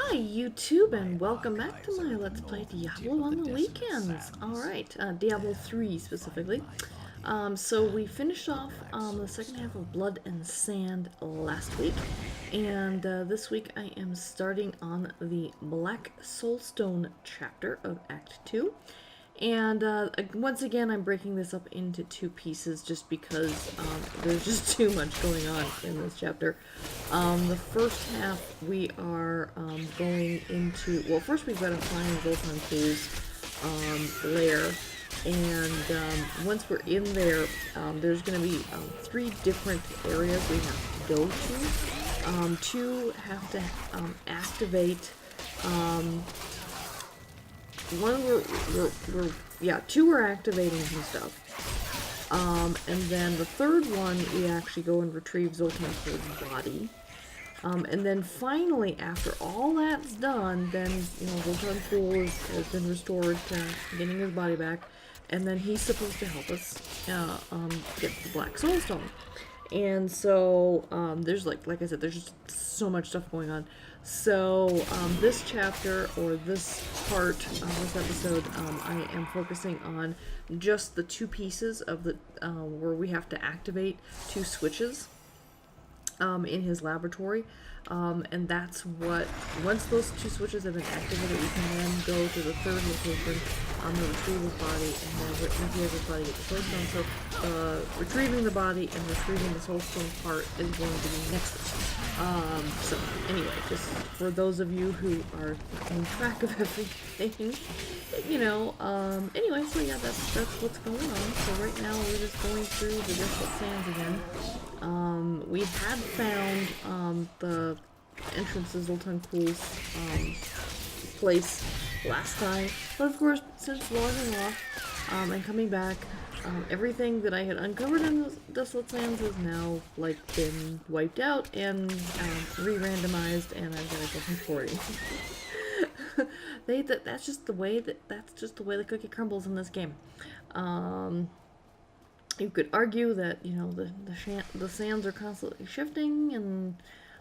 Hi YouTube and welcome back to my Let's Play Diablo on the weekends. Alright, Diablo 3 specifically. So we finished off the second half of Blood and Sand last week, and this week I am starting on the Black Soulstone chapter of Act 2. And once again, I'm breaking this up into two pieces just because there's just too much going on in this chapter. The first half, we are going into... Well, first we've got to find Zoltun Kulle's lair. And once we're in there, there's going to be three different areas we have to go to. Two have to activate... two are activating some stuff. And then the third one, we actually go and retrieve Zoltun Kulle's body. And then finally, after all that's done, then, you know, Zoltun Kulle has been restored to getting his body back. And then he's supposed to help us get the Black Soulstone. And so, there's like I said, there's just so much stuff going on. So, this chapter, or this part of this episode, I am focusing on just the two pieces of the, where we have to activate two switches, in his laboratory. And that's what, once those two switches have been activated, we can then go to the third location, retrieve his body, and then if he has his body, get the soulstone. So, retrieving the body and retrieving the soulstone part is going to be next week. So, anyway, just for those of you who are keeping track of everything, you know, anyway, so yeah, that's what's going on. So right now, we're just going through the Desolate Sands again. We had found, the entrance to Zoltun Kulle's, place last time, but of course, since logging off, and coming back, everything that I had uncovered in the Desolate Sands has now, like, been wiped out and, re-randomized, and I've got to go from 40. That's just the way the cookie crumbles in this game. You could argue that, you know, the sands are constantly shifting, and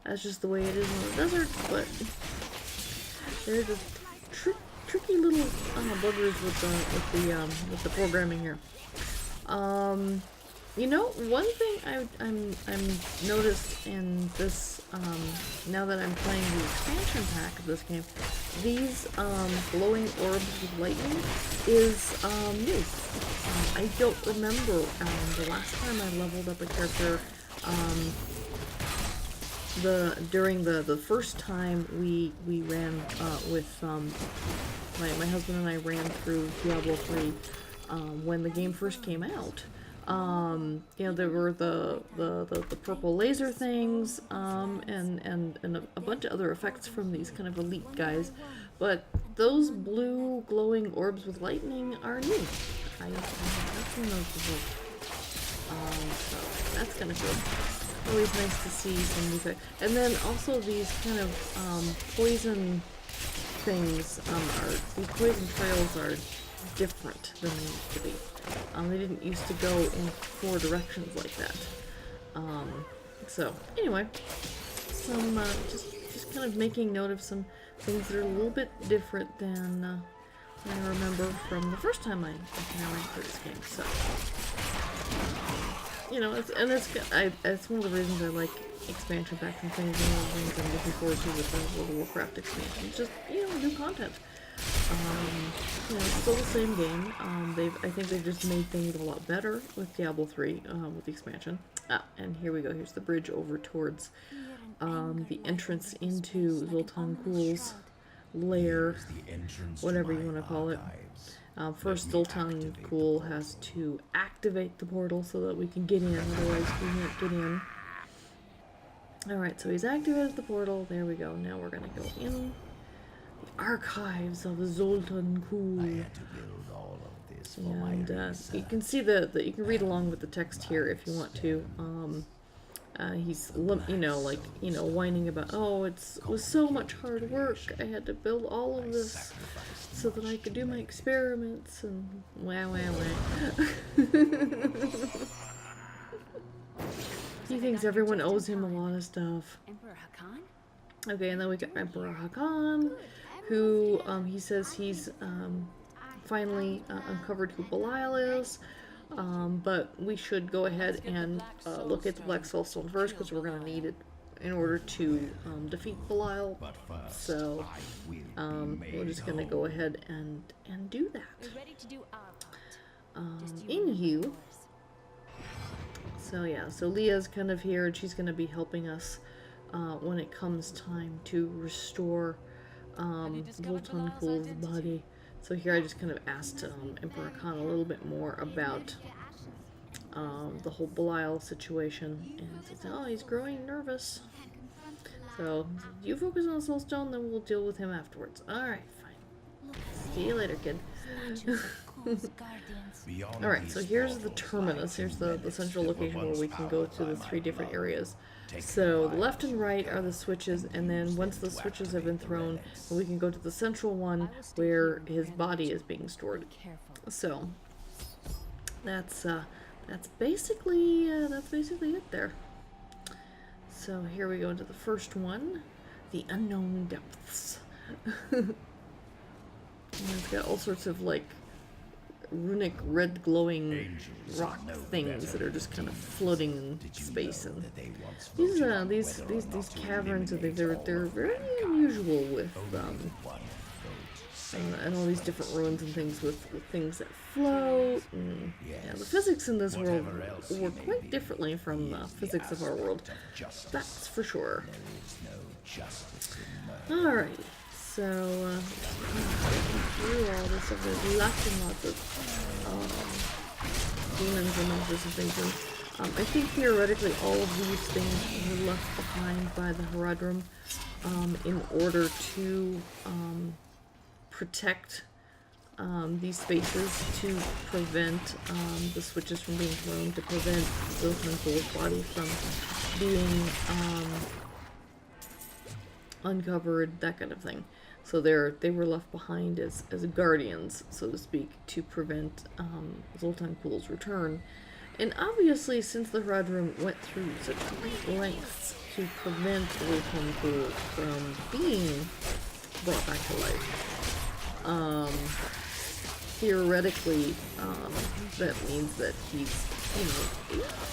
that's just the way it is in the desert, but they're just tricky little buggers with the programming here. You know, one thing I'm noticed in this, now that I'm playing the expansion pack of this game, these glowing orbs with lightning is new. I don't remember the last time I leveled up a character. During the first time we ran with my husband and I ran through Diablo 3 when the game first came out. You know, there were the purple laser things, and a bunch of other effects from these kind of elite guys, but those blue glowing orbs with lightning are new. I haven't seen those before. So that's kind of cool. Always nice to see some new effects. And then also these kind of poison things, these poison trails are different than they used to be. They didn't used to go in 4 directions like that. So anyway, some just kind of making note of some things that are a little bit different than I remember from the first time I ran through this game. So you know, it's one of the reasons I like expansion packs and things. One of the things I'm looking forward to with the World of Warcraft expansion. It's just, you know, new content. You know, it's still the same game. I think they've just made things a lot better with Diablo 3, with the expansion. And here we go. Here's the bridge over towards the entrance into Zoltun Kulle's lair, whatever you want to call it. First, Zoltun Kulle has to activate the portal so that we can get in, otherwise we can't get in. Alright, so he's activated the portal. There we go. Now we're going to go in. The Archives of Zoltun Kulle. And you can see you can read along with the text here if you want to. He's, you know, whining about, oh, it was so much hard work. I had to build all of this so that I could do my experiments, and wah. He thinks everyone owes him a lot of stuff. Emperor Hakan? Okay, and then we got Emperor Hakan, who he says he's finally uncovered who Belial is. But we should go ahead and look at the Black Soulstone first, because we're going to need it in order to defeat Belial. So we're just going to go ahead and do that. Anywho, so yeah, so Leah's kind of here, and she's going to be helping us when it comes time to restore Zoltun Kulle's body. So here I just kind of asked Emperor Khan a little bit more about the whole Belial situation, and he said, oh, he's growing nervous. So, you focus on the Soulstone, then we'll deal with him afterwards. Alright, fine. See you later, kid. Alright, so here's the terminus. Here's the central location where we can go to the 3 different areas. So, the left and right are the switches, and then once the switches have been thrown, we can go to the central one where his body is being stored. So, that's basically it there. So here we go into the first one, the unknown depths. And it's got all sorts of like runic red glowing rock things that are just kind of floating in space, and these caverns, they're very unusual with and all these different ruins and things with things that float. And, yeah, the physics in this world work quite differently from the physics of our world. That's for sure. Alrighty, so through all this stuff, there's lots and lots of demons and monsters and things. And I think theoretically all of these things were left behind by the Haradrim in order to protect these spaces, to prevent the switches from being thrown, to prevent Zoltun Kulle's body from being uncovered, that kind of thing. So they were left behind as guardians, so to speak, to prevent Zoltun Kulle's return. And obviously, since the Haradrim went through such great lengths to prevent Zoltun Kulle from being brought back to life, theoretically, that means that he's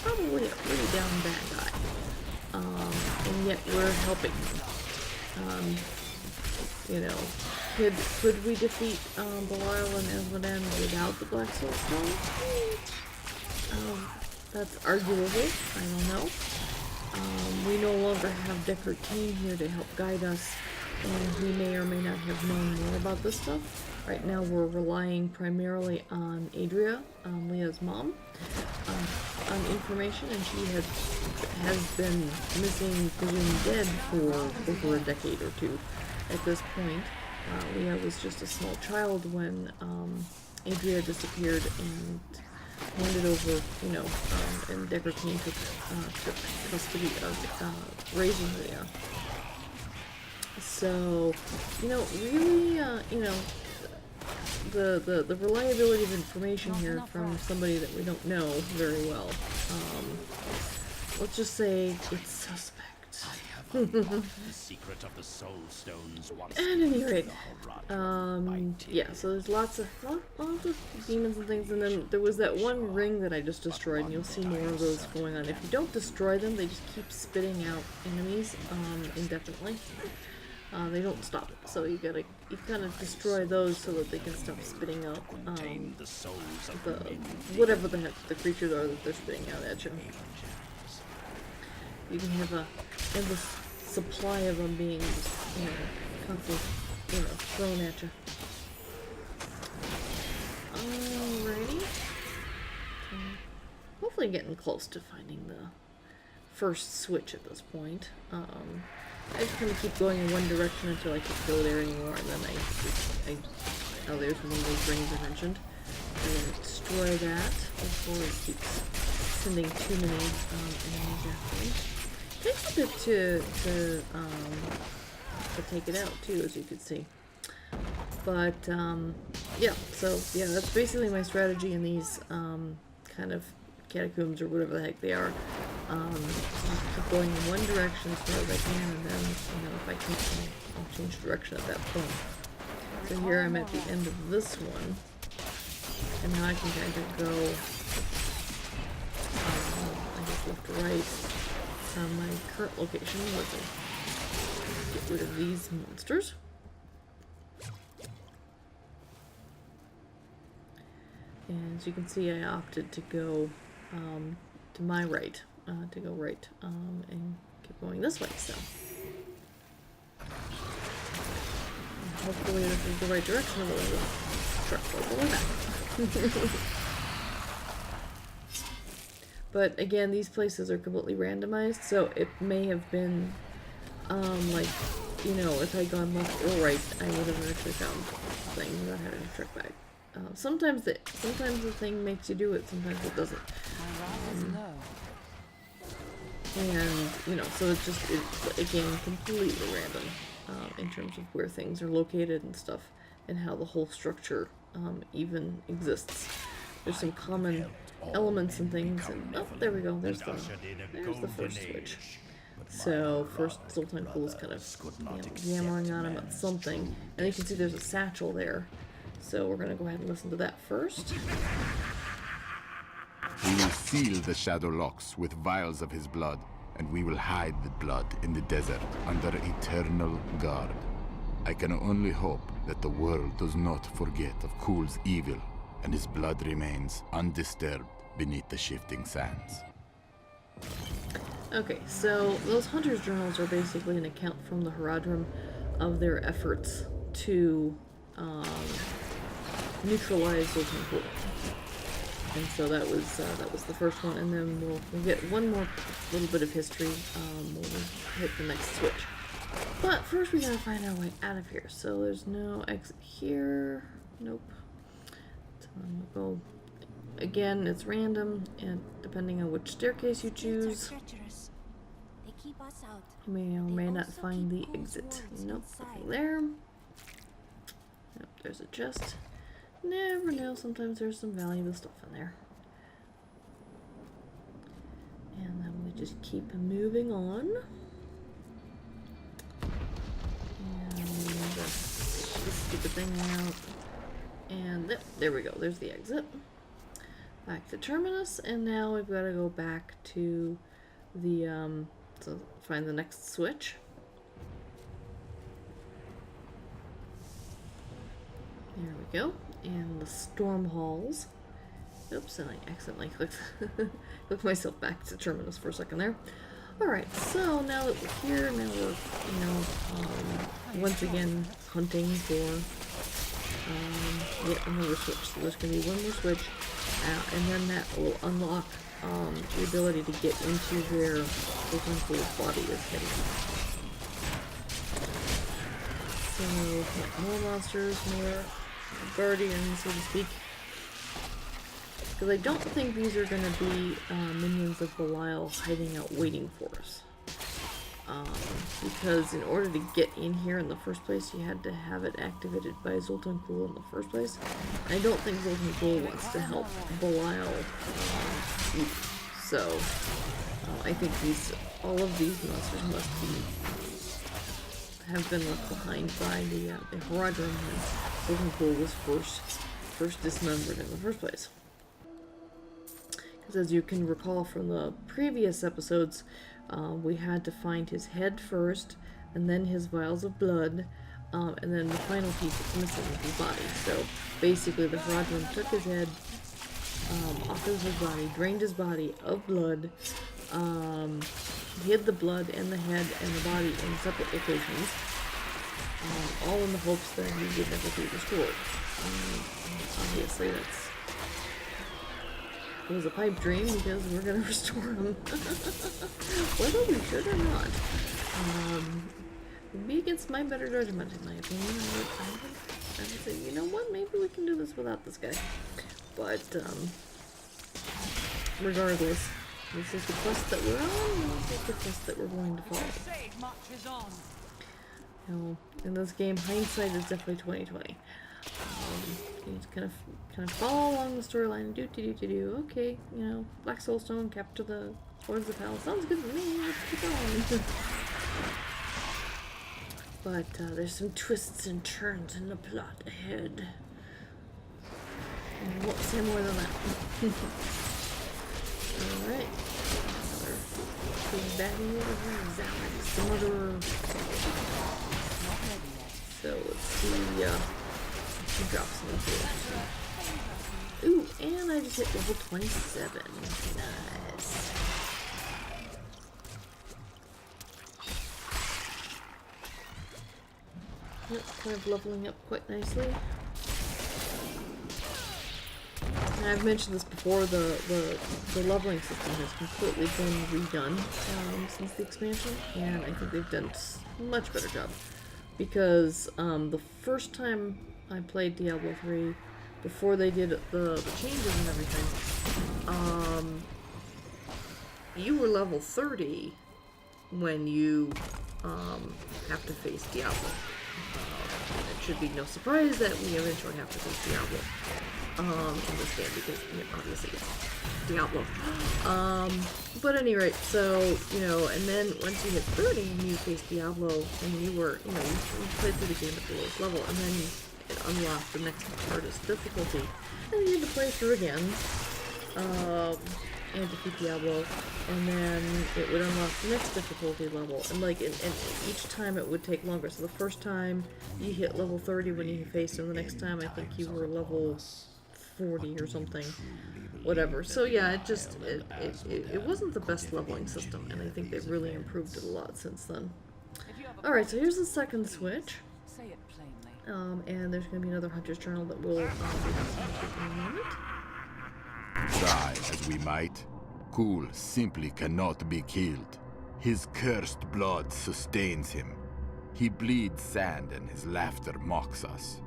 probably a pretty down bad guy. And yet we're helping him. Could we defeat Belial and Esmodan without the Black Soulstone? That's arguable. I don't know. We no longer have Deckard Cain here to help guide us, and he may or may not have known more about this stuff. Right now we're relying primarily on Adria, Leah's mom, on information, and she has been missing, presumed dead, for over a decade or two at this point. Leah was just a small child when Adria disappeared and handed over, and Deckard Cain took custody of raising Leah. So, really, the reliability of information here from somebody that we don't know very well, let's just say it's suspect. The secret of the Soulstones once. At any rate, yeah, so there's lots of demons and things, and then there was that one ring that I just destroyed, and you'll see more of those going on. If you don't destroy them, they just keep spitting out enemies indefinitely. They don't stop, so you kind of destroy those so that they can stop spitting out whatever the heck the creatures are that they're spitting out at you. You can have a endless supply of them being constantly, thrown at you. Alrighty. Hopefully getting close to finding the first switch at this point. I just kind of keep going in one direction until I can't go there anymore, and then oh, there's one of those rings I mentioned. I'm going to destroy that before it keeps sending too many enemies after me. It takes a bit to take it out too, as you can see. But yeah, so yeah, that's basically my strategy in these kind of catacombs or whatever the heck they are. Keep going in one direction as far as I can, and then, you know, if I can, I'll change direction at that point. So here I'm at the end of this one, and now I can kind of go, I guess left to right on my current location, where I get rid of these monsters. And as you can see, I opted to go to my right, to go right, and keep going this way, so. And hopefully this is the right direction, otherwise the truck will go back. But again, these places are completely randomized, so it may have been, like, you know, if I'd gone left or right, I would have actually found things without having to trek back. Sometimes the thing makes you do it, sometimes it doesn't. And, you know, so it's just, again, completely random in terms of where things are located and stuff, and how the whole structure even exists. There's some common elements and things, and oh, there we go, there's the first switch. So, first Zoltun Kulle is kind of, you know, yammering on him about something, and you can see there's a satchel there. So we're gonna go ahead and listen to that first. We will seal the shadow locks with vials of his blood, and we will hide the blood in the desert under eternal guard. I can only hope that the world does not forget of Kulle's evil, and his blood remains undisturbed beneath the shifting sands. Okay, so those hunters' journals are basically an account from the Horadrim of their efforts to neutralize Zoltun Kulle. And so that was the first one, and then we'll get one more little bit of history when we hit the next switch. But first we gotta find our way out of here. So there's no exit here. Nope. So we'll go again. It's random, and depending on which staircase you choose, you may or may not find the exit. Nope, nothing there. Nope, there's a chest. Never know, sometimes there's some valuable stuff in there. And then we just keep moving on. And this stupid thing out. And there we go, there's the exit. Back to Terminus, and now we've got to go back to the, to find the next switch. There we go. And the storm halls. Oops, and I accidentally clicked myself back to Terminus for a second there. Alright, so now that we're here, now we're, you know, once again hunting for yet another switch. So there's going to be one more switch, and then that will unlock the ability to get into where Zoltun Kulle's body is heading. So, more monsters, more guardians, so to speak. Because I don't think these are going to be minions of Belial hiding out waiting for us. Because in order to get in here in the first place, you had to have it activated by Zoltun Kulle in the first place. I don't think Zoltun Kulle wants to help Belial. So, I think all of these monsters must have been left behind by the Horadrim when Zoltun Kulle was first dismembered in the first place. Because as you can recall from the previous episodes, we had to find his head first, and then his vials of blood, and then the final piece that's missing is his body. So basically the Horadrim took his head off of his body, drained his body of blood, hid the blood and the head and the body in separate locations, all in the hopes that he would never be restored. Obviously it was a pipe dream because we're going to restore him. Whether we should or not. Would be against my better judgment, in my opinion. I would say, you know what, maybe we can do this without this guy. But, regardless, this is the quest that we're on, this is the quest that we're going to follow. You know, in this game, hindsight is definitely 2020. You just kind of follow along the storyline and do. Okay, you know, Black Soulstone capture the towards the palace. Sounds good to me. Let's keep going. But there's some twists and turns in the plot ahead. I won't say more than that. Alright. Another big baddie over here. Zalix, the murderer. So let's see. Drop some information. Ooh, and I just hit level 27. Nice. Yep, kind of leveling up quite nicely. And I've mentioned this before, the leveling system has completely been redone since the expansion, and I think they've done a much better job. Because the first time I played Diablo 3, before they did the changes and everything, you were level 30 when you have to face Diablo. It should be no surprise that we eventually have to face Diablo in this game, because obviously it's Diablo. But at any rate, so, and then once you hit 30 and you face Diablo, and you were, you played through the game at the lowest level, and then it unlocked the next hardest difficulty, and you had to play through again, and defeat Diablo, and then it would unlock the next difficulty level, and and each time it would take longer. So the first time you hit level 30 when you faced him, the next time I think you were level 40 or something, whatever. So yeah, it wasn't the best leveling system, and I think they've really improved it a lot since then. Alright, so here's the second switch. And there's going to be another Hunter's Journal that we'll be discussing in a moment. Try as we might, Kulle simply cannot be killed. His cursed blood sustains him. He bleeds sand and his laughter mocks us.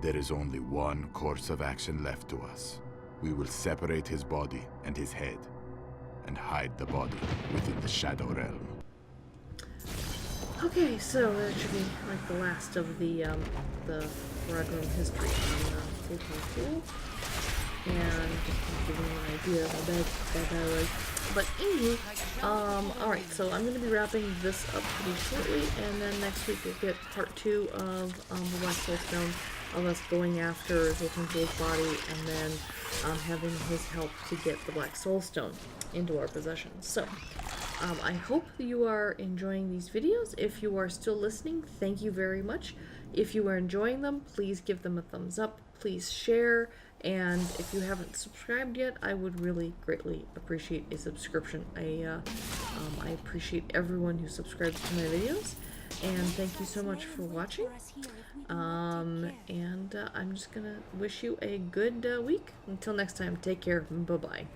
There is only one course of action left to us. We will separate his body and his head, and hide the body within the Shadow Realm. Okay, so that should be like the last of the Fragment history on Zoltun Kulle. And just to give you an idea of how bad that was. But anywho, alright, so I'm going to be wrapping this up pretty shortly, and then next week we'll get part 2 of the Black Soulstone, of us going after Zoltun Kulle's body, and then having his help to get the Black Soulstone into our possession. So, I hope you are enjoying these videos. If you are still listening, thank you very much. If you are enjoying them, please give them a thumbs up, please share, and if you haven't subscribed yet, I would really greatly appreciate a subscription. I appreciate everyone who subscribes to my videos, and thank you so much for watching. And I'm just gonna wish you a good week. Until next time, take care. Bye-bye.